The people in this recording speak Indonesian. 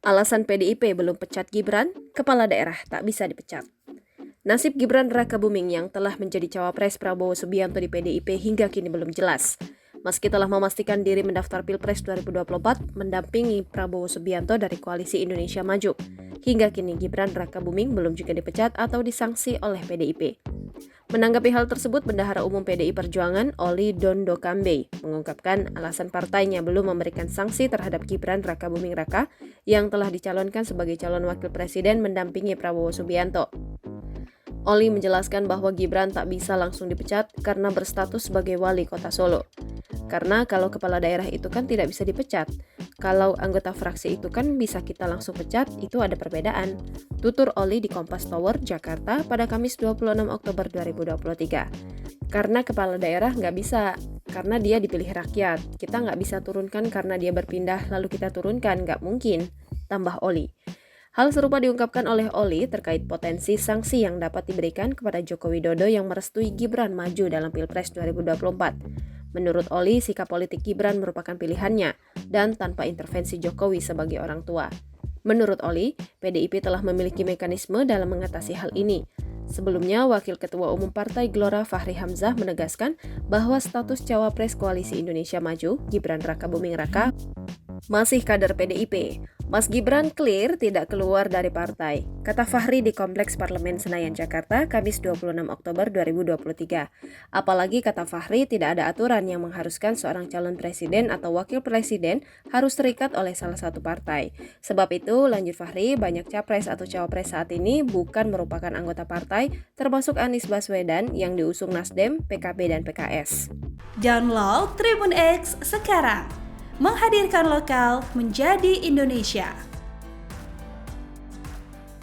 Alasan PDIP belum pecat Gibran, kepala daerah tak bisa dipecat. Nasib Gibran Rakabuming yang telah menjadi cawapres Prabowo Subianto di PDIP hingga kini belum jelas. Meski telah memastikan diri mendaftar Pilpres 2024 mendampingi Prabowo Subianto dari Koalisi Indonesia Maju, hingga kini Gibran Rakabuming belum juga dipecat atau disanksi oleh PDIP. Menanggapi hal tersebut, Bendahara Umum PDI Perjuangan Oli Dondo Kambe mengungkapkan alasan partainya belum memberikan sanksi terhadap Gibran Rakabuming Raka yang telah dicalonkan sebagai calon wakil presiden mendampingi Prabowo Subianto. Oli menjelaskan bahwa Gibran tak bisa langsung dipecat karena berstatus sebagai wali kota Solo. Karena kalau kepala daerah itu kan tidak bisa dipecat. Kalau anggota fraksi itu kan bisa kita langsung pecat, itu ada perbedaan. Tutur Oli di Kompas Tower, Jakarta pada Kamis 26 Oktober 2023. Karena kepala daerah nggak bisa, karena dia dipilih rakyat. Kita nggak bisa turunkan karena dia berpindah lalu kita turunkan, nggak mungkin, tambah Oli. Hal serupa diungkapkan oleh Oli terkait potensi sanksi yang dapat diberikan kepada Joko Widodo yang merestui Gibran maju dalam Pilpres 2024. Menurut Oli, sikap politik Gibran merupakan pilihannya dan tanpa intervensi Jokowi sebagai orang tua. Menurut Oli, PDIP telah memiliki mekanisme dalam mengatasi hal ini. Sebelumnya, Wakil Ketua Umum Partai Gelora Fahri Hamzah menegaskan bahwa status cawapres Koalisi Indonesia Maju, Gibran Rakabuming Raka, masih kader PDIP. Mas Gibran clear tidak keluar dari partai, kata Fahri di Kompleks Parlemen Senayan, Jakarta, Kamis 26 Oktober 2023. Apalagi kata Fahri tidak ada aturan yang mengharuskan seorang calon presiden atau wakil presiden harus terikat oleh salah satu partai. Sebab itu, lanjut Fahri, banyak capres atau cawapres saat ini bukan merupakan anggota partai, termasuk Anies Baswedan yang diusung Nasdem, PKB, dan PKS. Download Tribun X sekarang. Menghadirkan lokal menjadi Indonesia.